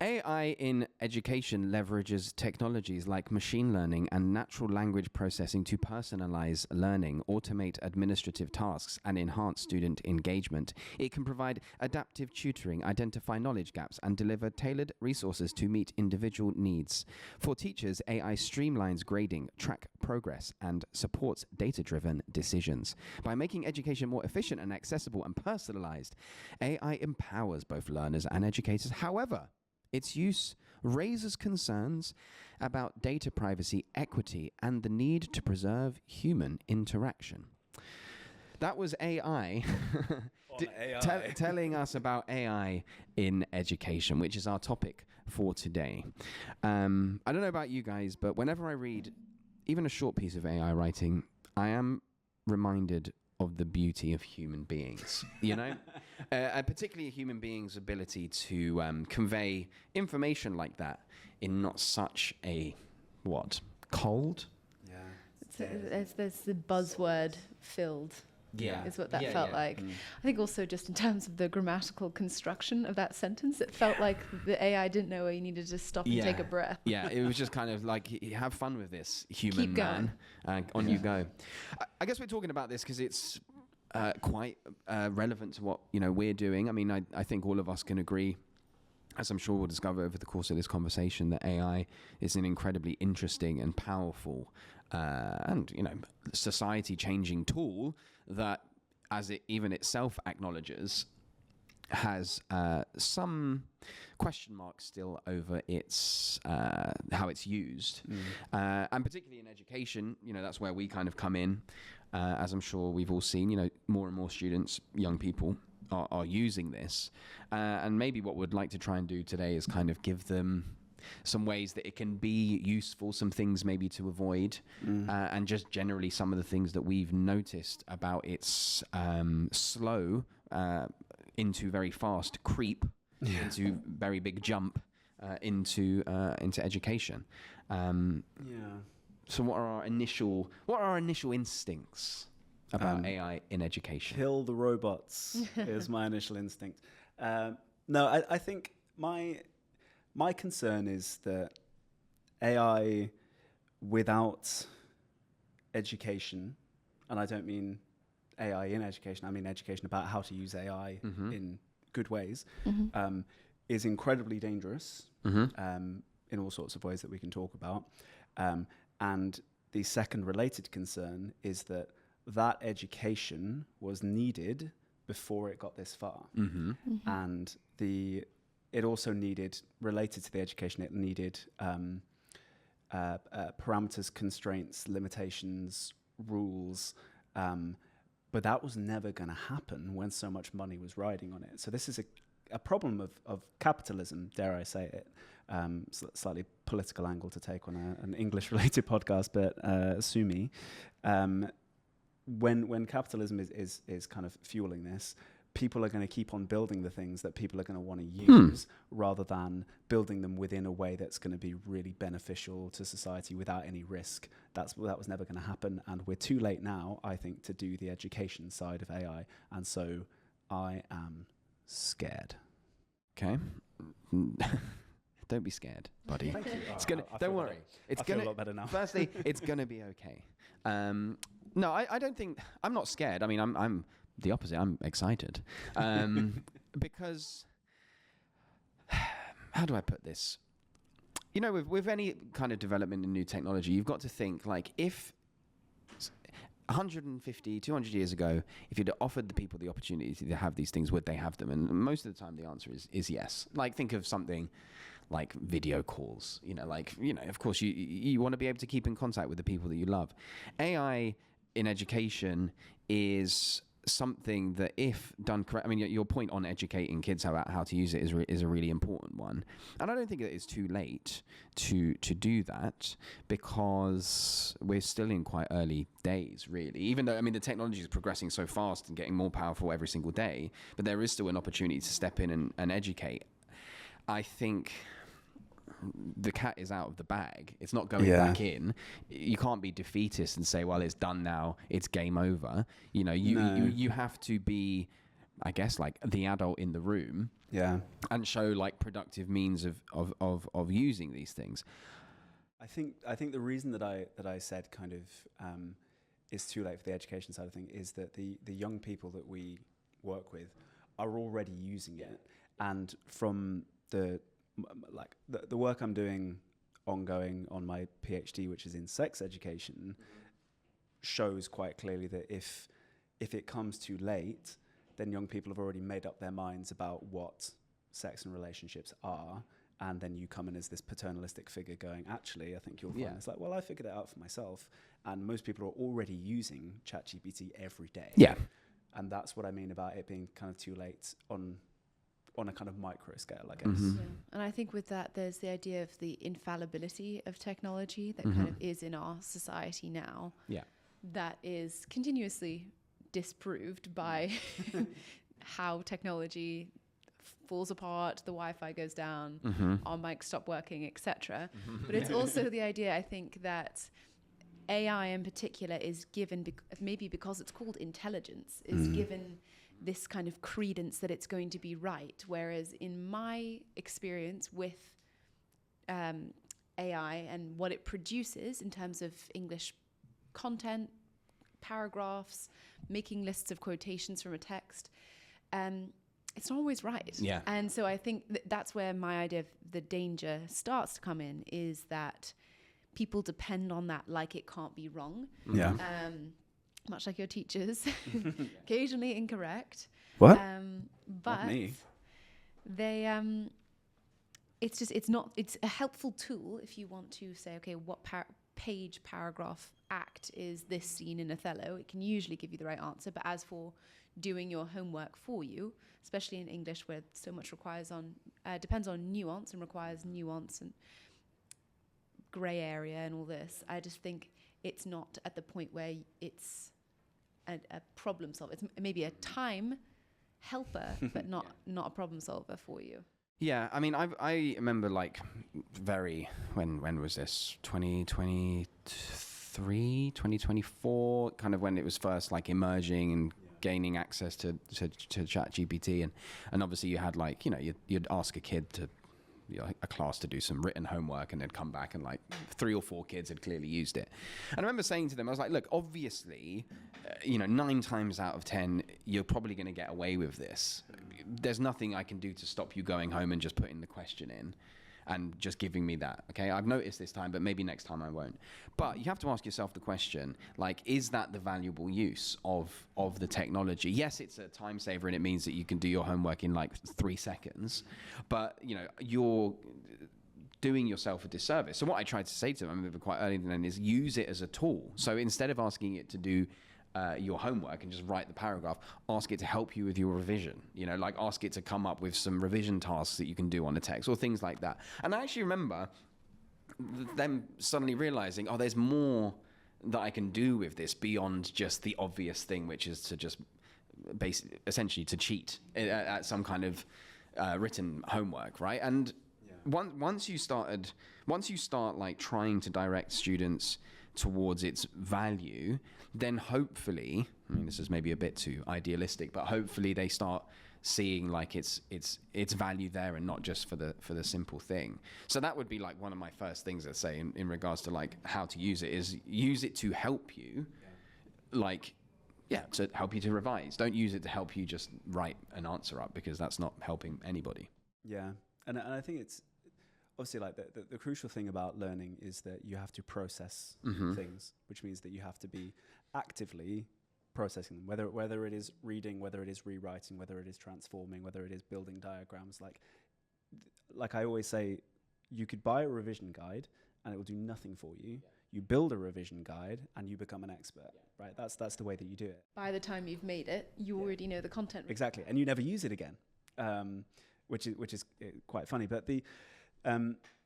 AI in education leverages technologies like machine learning and natural language processing to personalize learning, automate administrative tasks, and enhance student engagement. It can provide adaptive tutoring, identify knowledge gaps, and deliver tailored resources to meet individual needs. For teachers, AI streamlines grading, track progress, and supports data-driven decisions. By making education more efficient and accessible and personalized, AI empowers both learners and educators. However, its use raises concerns about data privacy, equity, and the need to preserve human interaction. That was AI, telling us about AI in education, which is our topic for today. I don't know about you guys, but whenever I read even a short piece of AI writing, I am reminded of the beauty of human beings, you know, and particularly a human being's ability to convey information like that in not such a cold. Yeah, there's the buzzword filled. Yeah, is what that felt like. I think also just in terms of the grammatical construction of that sentence, it felt like the AI didn't know where you needed to stop and take a breath. Yeah, it was just kind of like, have fun with this, human Keep man. On you go. I guess we're talking about this because it's quite relevant to what we're doing. I mean, I think all of us can agree, as I'm sure we'll discover over the course of this conversation, that AI is an incredibly interesting and powerful and society-changing tool that, as it even itself acknowledges, has some question marks still over its how it's used, and particularly in education. That's where we kind of come in, as I'm sure we've all seen. More and more students, young people, are using this, and maybe what we'd like to try and do today is kind of give them some ways that it can be useful, some things maybe to avoid, and just generally some of the things that we've noticed about its slow into very fast creep, into very big jump into education. So what are our initial instincts about AI in education? Kill the robots is my initial instinct. No, I think my concern is that AI without education, and I don't mean AI in education, I mean education about how to use AI in good ways, is incredibly dangerous in all sorts of ways that we can talk about. And the second related concern is that education was needed before it got this far. And it also needed, related to the education, it needed parameters, constraints, limitations, rules, but that was never going to happen when so much money was riding on it. So this is a problem of capitalism, dare I say it. Slightly political angle to take on an English-related podcast, but sue me. When capitalism is kind of fueling this, people are going to keep on building the things that people are going to want to use rather than building them within a way that's going to be really beneficial to society without any risk. That was never going to happen, and we're too late now, I think, to do the education side of AI, and so I am scared. Okay. Don't be scared, buddy. Thank you. It's gonna. Don't worry. I feel a lot better now. Firstly, it's gonna be okay. No, I don't think I'm not scared. I mean, I'm the opposite. I'm excited because how do I put this? With any kind of development in new technology, you've got to think like if 150, 200 years ago, if you'd offered the people the opportunity to have these things, would they have them? And most of the time, the answer is yes. Like think of something like video calls. Of course, you want to be able to keep in contact with the people that you love. AI in education is something that, if done correct, I mean, your point on educating kids about how to use it is a really important one, and I don't think that it's too late to do that, because we're still in quite early days, really. Even though, I mean, the technology is progressing so fast and getting more powerful every single day, but there is still an opportunity to step in and educate. I think the cat is out of the bag. It's not going back in. You can't be defeatist and say, well, it's done now, it's game over. You have to be I guess, like the adult in the room, and show like productive means of using these things. I think the reason that I said kind of it's too late for the education side of things is that the young people that we work with are already using it, and from the work I'm doing ongoing on my PhD, which is in sex education, shows quite clearly that if it comes too late, then young people have already made up their minds about what sex and relationships are, and then you come in as this paternalistic figure going, actually, I think you'll find it's like, well, I figured it out for myself, and most people are already using ChatGPT every day. Yeah. And that's what I mean about it being kind of too late on a kind of micro scale, I guess. Mm-hmm. Yeah. And I think with that, there's the idea of the infallibility of technology that kind of is in our society now. Yeah. That is continuously disproved by how technology falls apart, the Wi-Fi goes down, our mics stop working, etc. But it's also the idea, I think, that AI in particular is given, maybe because it's called intelligence, is given this kind of credence that it's going to be right. Whereas in my experience with AI and what it produces in terms of English content, paragraphs, making lists of quotations from a text, it's not always right. Yeah. And so I think that's where my idea of the danger starts to come in, is that people depend on that like it can't be wrong. Yeah. Much like your teachers, occasionally incorrect. What? But Not me. they, it's a helpful tool if you want to say, okay, what page, paragraph, act is this scene in Othello? It can usually give you the right answer. But as for doing your homework for you, especially in English where so much depends on nuance and requires nuance and grey area and all this, I just think it's not at the point where it's a problem solver. It's maybe a time helper, but not a problem solver for you. Yeah, I mean, I remember like when was this? 2023, 2024, kind of when it was first like emerging and gaining access to ChatGPT, and obviously you had like, you know, you'd ask a kid to, you know, a class to do some written homework, and they'd come back and like 3 or 4 kids had clearly used it. And I remember saying to them, I was like, look, obviously, 9 times out of 10, you're probably going to get away with this. There's nothing I can do to stop you going home and just putting the question in and just giving me that. Okay, I've noticed this time, but maybe next time I won't. But you have to ask yourself the question, like, is that the valuable use of the technology? Yes, it's a time saver and it means that you can do your homework in like 3 seconds, but you're doing yourself a disservice. So what I tried to say to them, I remember quite early then, is use it as a tool. So instead of asking it to do your homework and just write the paragraph, ask it to help you with your revision. Like ask it to come up with some revision tasks that you can do on the text or things like that. And I actually remember them suddenly realizing, oh, there's more that I can do with this beyond just the obvious thing, which is to just essentially to cheat at some kind of written homework, right? And once you start like trying to direct students towards its value, then hopefully, I mean, this is maybe a bit too idealistic, but hopefully they start seeing like its value there and not just for the simple thing. So that would be like one of my first things I'd say in regards to like how to use it, is use it to help you, to help you to revise. Don't use it to help you just write an answer up, because that's not helping anybody. Yeah, and I think it's obviously like the crucial thing about learning is that you have to process things, which means that you have to be actively processing them, whether it is reading, whether it is rewriting, whether it is transforming, whether it is building diagrams. Like I always say, you could buy a revision guide and it will do nothing for you. You build a revision guide and you become an expert, right? That's the way that you do it. By the time you've made it, you already know the content. Exactly, and you never use it again, which is quite funny. But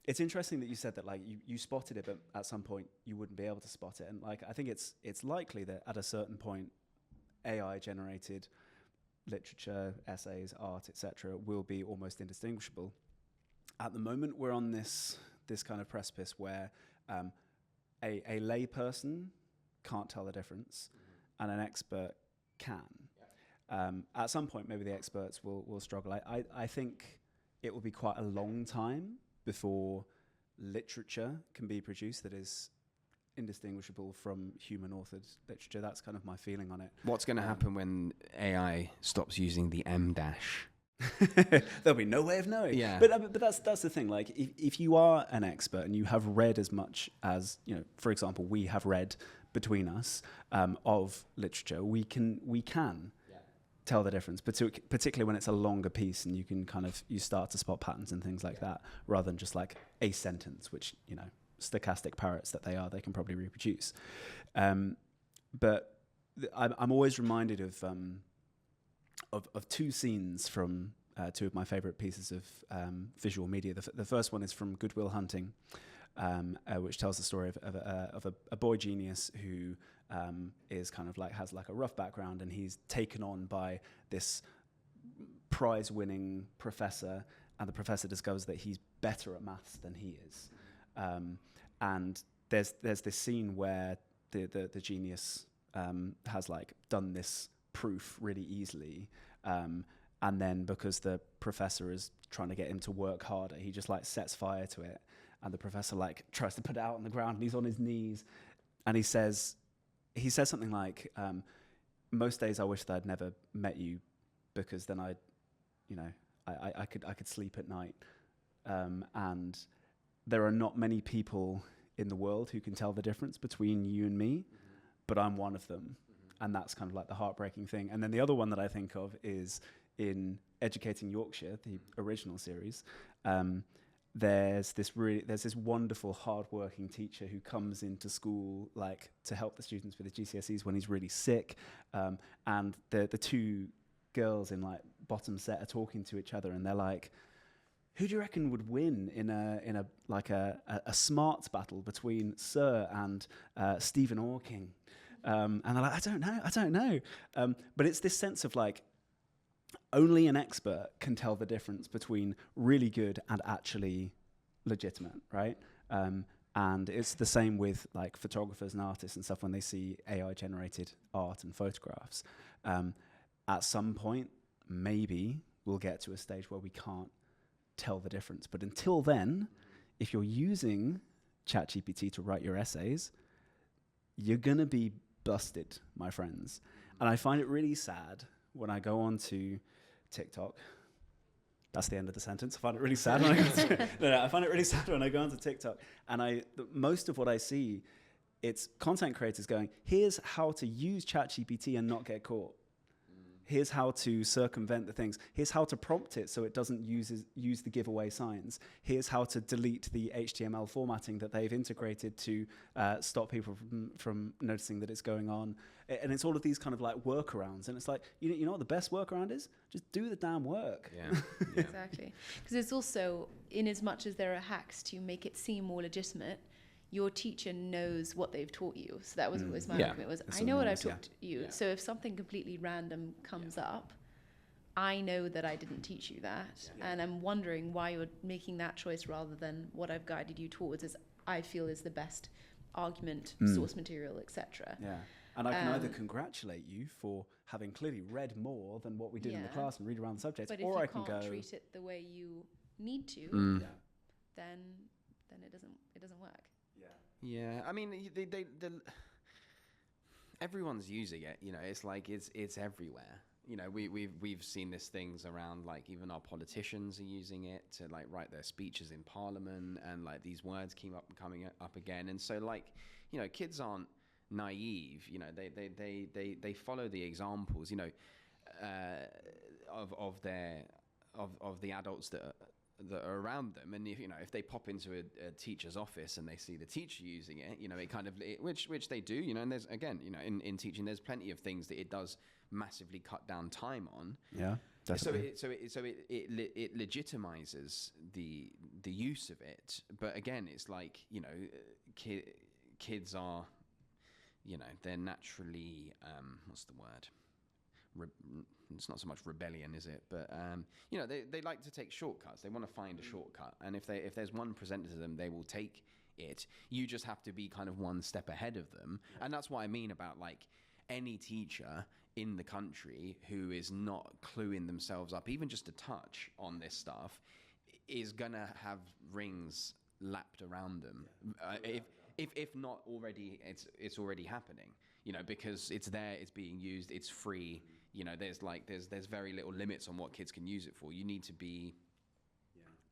it's interesting that you said that like you spotted it, but at some point you wouldn't be able to spot it. And like I think it's likely that at a certain point, AI generated literature, essays, art, etc., will be almost indistinguishable. At the moment, we're on this kind of precipice where a lay person can't tell the difference, and an expert can. At some point, maybe the experts will struggle. I think it will be quite a long time before literature can be produced that is indistinguishable from human authored literature. That's kind of my feeling on it. What's going to happen when AI stops using the M dash? There'll be no way of knowing. Yeah. But that's the thing. Like, if you are an expert and you have read as much as, for example, we have read between us of literature, we can tell the difference, particularly when it's a longer piece and you start to spot patterns and things like that, rather than just like a sentence, which, stochastic parrots that they can probably reproduce. But I'm always reminded of two scenes from two of my favorite pieces of visual media. The first one is from Good Will Hunting, which tells the story of a boy genius who is kind of like has like a rough background, and he's taken on by this prize-winning professor, and the professor discovers that he's better at maths than he is. And there's this scene where the genius has like done this proof really easily, and then because the professor is trying to get him to work harder, he just like sets fire to it, and the professor like tries to put it out on the ground, and he's on his knees, and he says something like, most days I wish that I'd never met you, because then I could sleep at night, and there are not many people in the world who can tell the difference between you and me, but I'm one of them. And that's kind of like the heartbreaking thing. And then the other one that I think of is in Educating Yorkshire, the original series. There's this wonderful, hardworking teacher who comes into school like to help the students with the GCSEs when he's really sick. And the two girls in like bottom set are talking to each other, and they're like, who do you reckon would win in a smarts battle between Sir and Stephen Hawking? And they're like, I don't know. But it's this sense of like, only an expert can tell the difference between really good and actually legitimate, right? And it's the same with like photographers and artists and stuff when they see AI generated art and photographs. At some point, maybe we'll get to a stage where we can't tell the difference. But until then, if you're using ChatGPT to write your essays, you're going to be busted, my friends. And I find it really sad when I go on to TikTok. That's the end of the sentence. I find it really sad when I go to, I find it really sad when I go onto TikTok, and most of what I see, it's content creators going, here's how to use ChatGPT and not get caught. Here's how to circumvent the things. Here's how to prompt it so it doesn't use the giveaway signs. Here's how to delete the HTML formatting that they've integrated to stop people from noticing that it's going on. And it's all of these kind of like workarounds. And it's like, you know what the best workaround is? Just do the damn work. Yeah. Exactly. Because it's also, in as much as there are hacks to make it seem more legitimate, your teacher knows what they've taught you. So that was always my argument, was I know what I've taught you. Yeah. So if something completely random comes up, I know that I didn't teach you that. Yeah. And I'm wondering why you're making that choice rather than what I've guided you towards, as I feel is the best argument, source material, etc. Yeah. And I can either congratulate you for having clearly read more than what we did in the class and read around the subjects, but or if I you can can't go treat it the way you need to, then it doesn't work. Yeah, I mean, everyone's using it. It's like it's everywhere. We've seen these things around, like even our politicians are using it to like write their speeches in Parliament, and like these words coming up again. And so like kids aren't naive. They follow the examples. Of the adults that are around them, and if they pop into a teacher's office and they see the teacher using it, it kind of which they do, and there's again, in teaching, there's plenty of things that it does massively cut down time on. Yeah, definitely. So it legitimizes the use of it, but again, it's like kids are, they're naturally what's the word? It's not so much rebellion, is it? But they like to take shortcuts. They want to find a shortcut, and if there's one presented to them, they will take it. You just have to be kind of one step ahead of them, and that's what I mean about like any teacher in the country who is not cluing themselves up, even just a touch on this stuff, is gonna have rings lapped around them. If not already, it's already happening. You know, because it's there, it's being used, it's free. You know, there's very little limits on what kids can use it for. You need to be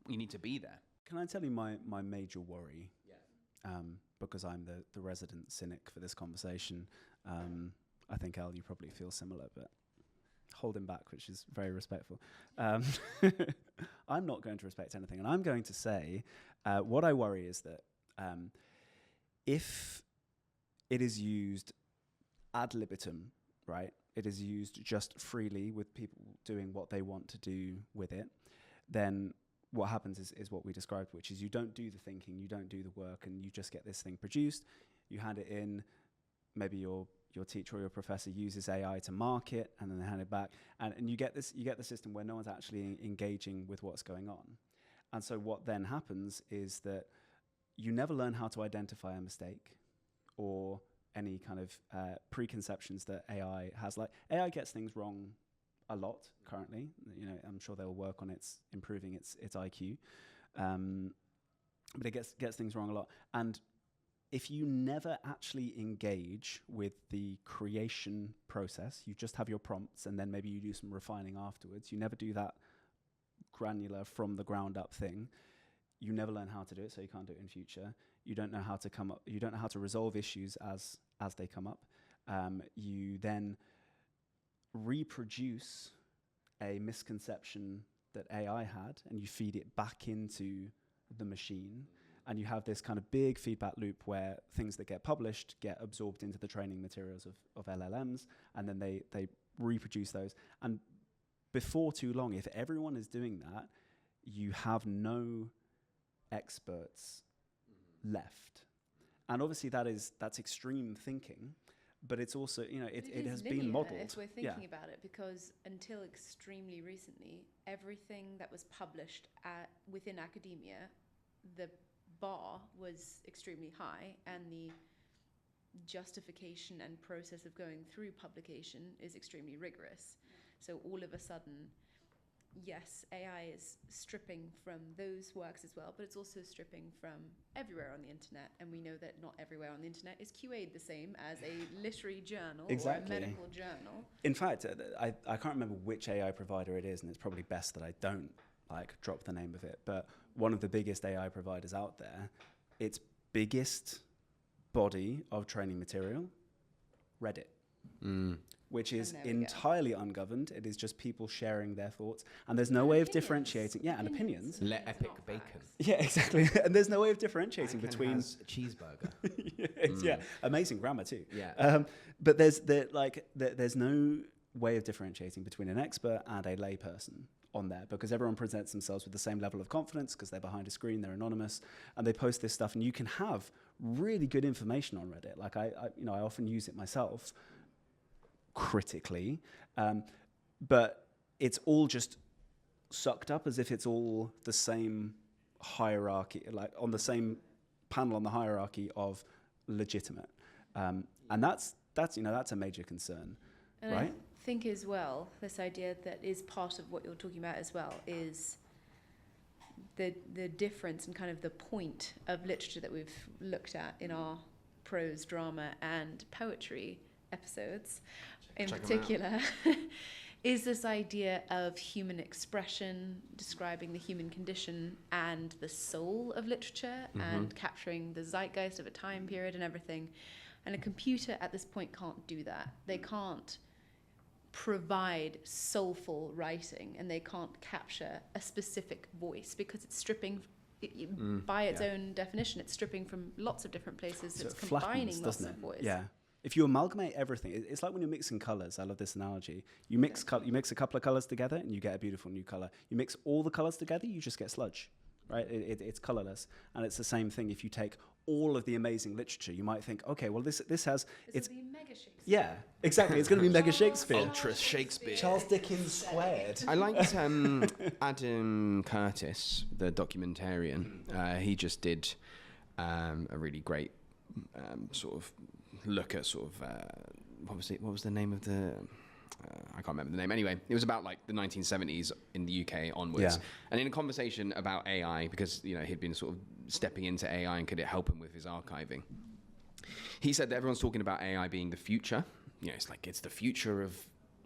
there. Can I tell you my major worry? Yeah. Because I'm the resident cynic for this conversation. I think, Al, you probably feel similar, but holding back, which is very respectful. I'm not going to respect anything, and I'm going to say what I worry is that if it is used ad libitum, right? It is used just freely with people doing what they want to do with it, then what happens is what we described, which is you don't do the thinking, you don't do the work, and you just get this thing produced, you hand it in, maybe your teacher or your professor uses AI to mark it, and then they hand it back, and you get the system where no one's actually engaging with what's going on. And so what then happens is that you never learn how to identify a mistake or any kind of preconceptions that AI has. Like, AI gets things wrong a lot currently. You know, I'm sure they'll work on improving its IQ, but it gets things wrong a lot. And if you never actually engage with the creation process, you just have your prompts and then maybe you do some refining afterwards. You never do that granular from the ground up thing. You never learn how to do it, so you can't do it in future. You don't know how to come up. You don't know how to resolve issues as they come up. You then reproduce a misconception that AI had, and you feed it back into the machine, and you have this kind of big feedback loop where things that get published get absorbed into the training materials of LLMs, and then they reproduce those. And before too long, if everyone is doing that, you have no experts left. And obviously that's extreme thinking, but it's also, you know, it has been modeled. If we're thinking about it, because until extremely recently, everything that was published within academia, the bar was extremely high, and the justification and process of going through publication is extremely rigorous. So all of a sudden, yes, AI is stripping from those works as well, but it's also stripping from everywhere on the internet. And we know that not everywhere on the internet is QA'd the same as a literary journal or a medical journal. In fact, I can't remember which AI provider it is, and it's probably best that I don't drop the name of it. But one of the biggest AI providers out there, its biggest body of training material, Reddit. Which is entirely ungoverned. It is just people sharing their thoughts. And there's no way of differentiating. Yeah, and opinions. Let epic bacon. Yeah, exactly. And there's no way of differentiating between... has a cheeseburger. Yeah, amazing grammar too. Yeah. But there's no way of differentiating between an expert and a layperson on there, because everyone presents themselves with the same level of confidence because they're behind a screen, they're anonymous, and they post this stuff. And you can have really good information on Reddit. Like I often use it myself, critically, but it's all just sucked up as if it's all the same hierarchy, like on the same panel on the hierarchy of legitimate, and that's a major concern, and right? I think as well, this idea that is part of what you're talking about as well is the difference and kind of the point of literature that we've looked at in our prose, drama, and poetry episodes in particular is this idea of human expression, describing the human condition and the soul of literature, and capturing the zeitgeist of a time period and everything. And a computer at this point can't do that. They can't provide soulful writing, and they can't capture a specific voice because it's stripping by its own definition. It's stripping from lots of different places. So it's combining lots of voice. Yeah. If you amalgamate everything, it's like when you're mixing colors. I love this analogy. You mix a couple of colors together and you get a beautiful new color. You mix all the colors together, you just get sludge, right? It's colorless. And it's the same thing. If you take all of the amazing literature, you might think, okay, well, this has... It's be mega Shakespeare. Yeah, exactly. It's going to be mega Shakespeare. Ultra Shakespeare. Charles Dickens squared. I liked Adam Curtis, the documentarian. He just did a really great sort of look at what was the name of the? I can't remember the name. Anyway, it was about like the 1970s in the UK onwards. Yeah. And in a conversation about AI, because he'd been sort of stepping into AI and could it help him with his archiving, he said that everyone's talking about AI being the future. It's like it's the future of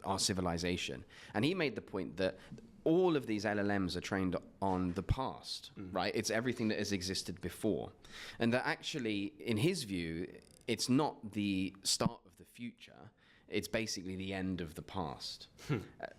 our civilization. And he made the point that all of these LLMs are trained on the past, right? It's everything that has existed before. And that actually, in his view, it's not the start of the future. It's basically the end of the past.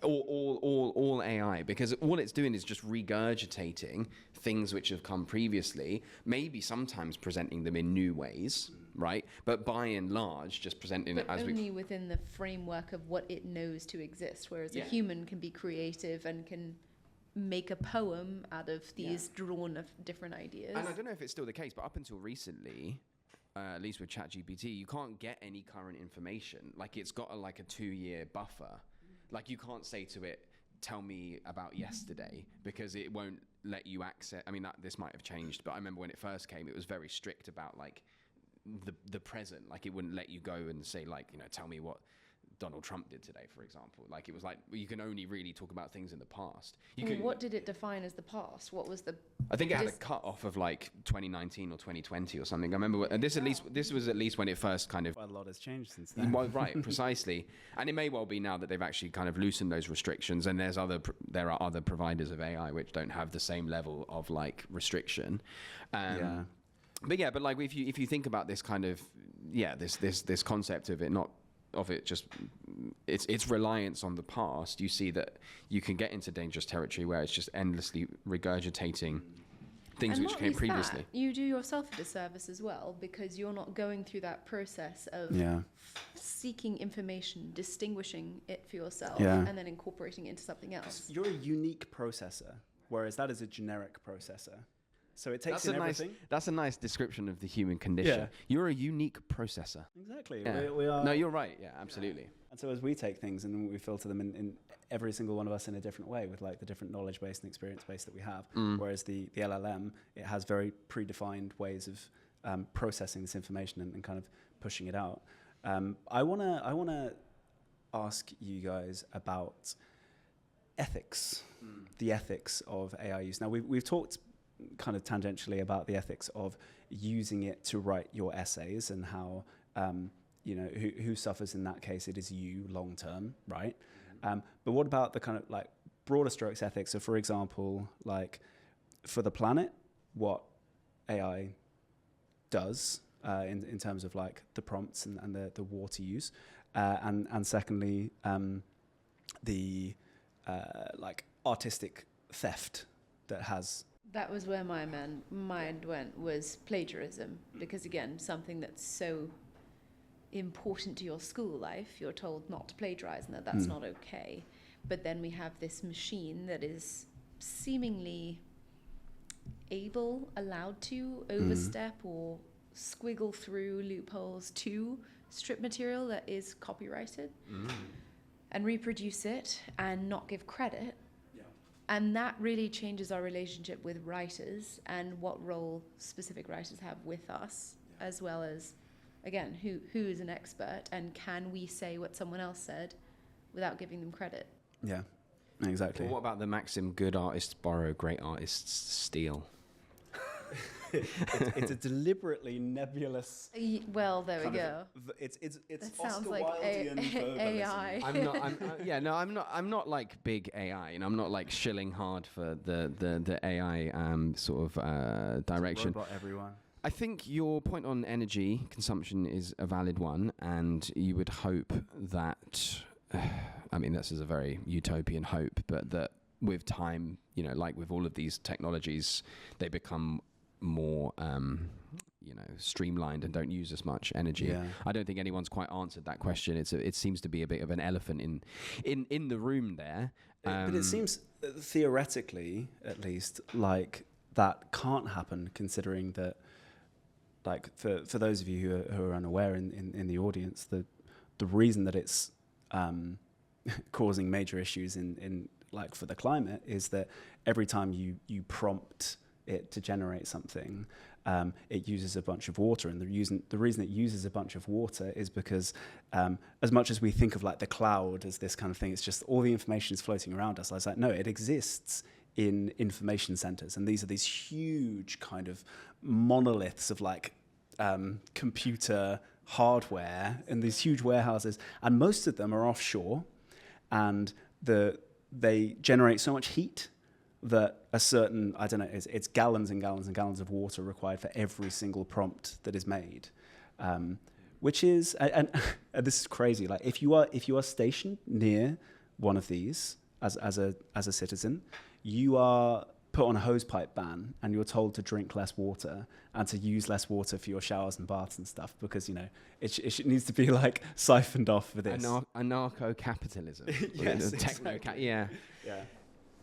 All AI, because all it's doing is just regurgitating things which have come previously, maybe sometimes presenting them in new ways, right? But by and large, just presenting it as only within the framework of what it knows to exist, whereas a human can be creative and can make a poem out of these drawn of different ideas. And I don't know if it's still the case, but up until recently, at least with ChatGPT, you can't get any current information. Like it's got a 2-year buffer. Like you can't say to it, tell me about yesterday, because it won't let you access. I mean, this might have changed, but I remember when it first came, it was very strict about the present. Like it wouldn't let you go and say tell me what Donald Trump did today, for example. Like it was like you can only really talk about things in the past. What did it define as the past? What was the? I think it had a cut off of 2019 or 2020 or something. I remember, and this was at least when it first kind of. Quite a lot has changed since then. Well, right, precisely, and it may well be now that they've actually kind of loosened those restrictions, and there are other providers of AI which don't have the same level of restriction. But if you think about this kind of this concept of it not. Of it just its reliance on the past, you see that you can get into dangerous territory where it's just endlessly regurgitating things and which came previously. That, you do yourself a disservice as well, because you're not going through that process of seeking information, distinguishing it for yourself, and then incorporating it into something else. You're a unique processor, whereas that is a generic processor. So it takes in everything. That's a nice description of the human condition. Yeah. You're a unique processor. Exactly. Yeah. We are. No, you're right. Yeah, absolutely. And so as we take things and we filter them in every single one of us in a different way with the different knowledge base and experience base that we have, whereas the LLM, it has very predefined ways of processing this information and kind of pushing it out. I wanna ask you guys about ethics, the ethics of AI use. Now we've talked kind of tangentially about the ethics of using it to write your essays and how who suffers in that case. It is you long term, right? But what about the kind of broader strokes ethics? So for example, for the planet, what AI does in terms of the prompts and the water use, and secondly the artistic theft that has. That was where my mind went, was plagiarism, because again, something that's so important to your school life, you're told not to plagiarize and that's not okay. But then we have this machine that is seemingly allowed to overstep or squiggle through loopholes to strip material that is copyrighted and reproduce it and not give credit. And that really changes our relationship with writers and what role specific writers have with us, as well as, again, who is an expert and can we say what someone else said without giving them credit? Yeah, exactly. Well, what about the maxim, good artists borrow, great artists steal? It's a deliberately nebulous. Well, there we go. It's that Oscar sounds like Wildean AI. I'm not big AI, and I'm not shilling hard for the AI sort of direction. Robot everyone. I think your point on energy consumption is a valid one, and you would hope that. I mean, this is a very utopian hope, but that with time, with all of these technologies, they become more streamlined and don't use as much energy. I don't think anyone's quite answered that question. It seems to be a bit of an elephant in the room there. But it seems theoretically, at least, that can't happen, considering that for those of you who are unaware in the audience, the reason that it's causing major issues in for the climate is that every time you prompt it to generate something, it uses a bunch of water, and the reason it uses a bunch of water is because as much as we think of like the cloud as this kind of thing, it's just all the information is floating around us. I was like, no, it exists in information centers, and these are these huge kind of monoliths of like computer hardware in these huge warehouses, and most of them are offshore, and they generate so much heat that a certain, I don't know, it's gallons and gallons and gallons of water required for every single prompt that is made, which is, and this is crazy. Like if you are stationed near one of these as a citizen, you are put on a hosepipe ban, and you're told to drink less water and to use less water for your showers and baths and stuff, because it needs to be like siphoned off for this. Anarcho-capitalism. Yes, Yeah. Yeah.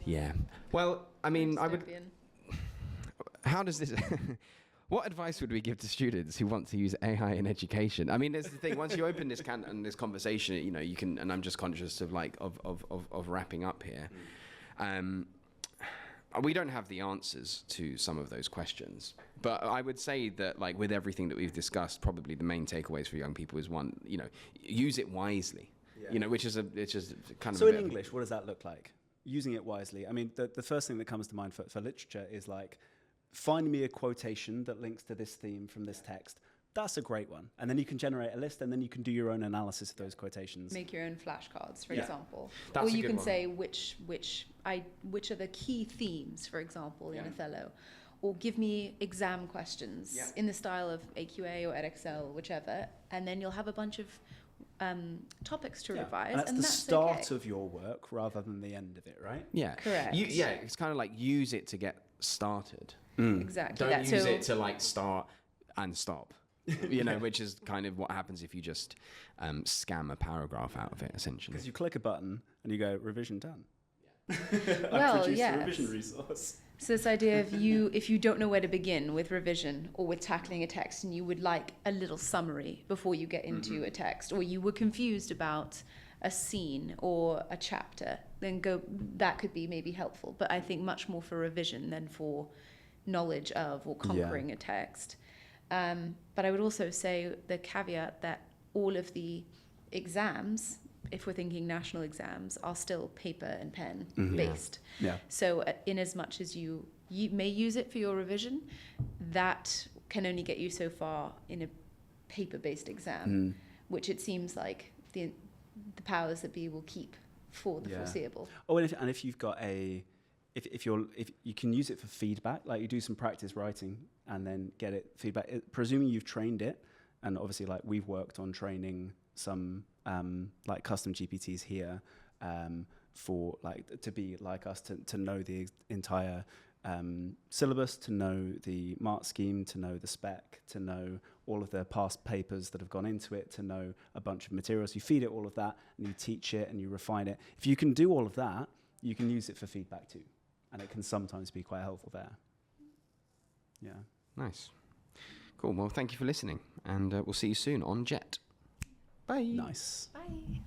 Yeah. Well, I mean, Dystopian. how does this... What advice would we give to students who want to use AI in education? I mean, there's the thing. Once you open this this conversation, you can. And I'm just conscious of of wrapping up here. We don't have the answers to some of those questions, but I would say that, like with everything that we've discussed, probably the main takeaways for young people is one, use it wisely. Yeah. Which is kind of. So in English, what does that look like? Using it wisely. I mean, the first thing that comes to mind for literature is like, find me a quotation that links to this theme from this text. That's a great one. And then you can generate a list, and then you can do your own analysis of those quotations. Make your own flashcards, for Yeah. example. That's Or a you good can one. say which are the key themes, for example, in Yeah. Othello. Or give me exam questions Yeah. in the style of AQA or EdXL, whichever, and then you'll have a bunch of topics to revise. And that's and the that's start okay. of your work rather than the end of it, right? Yeah. Correct. It's kind of like use it to get started. Exactly. Don't that. use So it to like start and stop. Which is kind of what happens if you just scam a paragraph out of it, essentially. Because you click a button and you go, revision done. Well, I've produced yes. a revision resource. So this idea of if you don't know where to begin with revision or with tackling a text, and you would like a little summary before you get into a text, or you were confused about a scene or a chapter, then that could be maybe helpful. But I think much more for revision than for knowledge of or conquering a text. But I would also say the caveat that all of the exams, if we're thinking national exams, are still paper and pen based. Yeah. So in as much as you may use it for your revision, that can only get you so far in a paper-based exam, which it seems like the powers that be will keep for the foreseeable. Oh, and if you've got if you can use it for feedback, like you do some practice writing and then get it feedback, presuming you've trained it, and obviously like we've worked on training some like custom GPTs here for like to be like us, to know the entire syllabus, to know the mark scheme, to know the spec, to know all of the past papers that have gone into it, to know a bunch of materials. You feed it all of that and you teach it and you refine it. If you can do all of that, you can use it for feedback too. And it can sometimes be quite helpful there. Yeah. Nice. Cool. Well, thank you for listening, and we'll see you soon on Jet. Bye. Nice. Bye.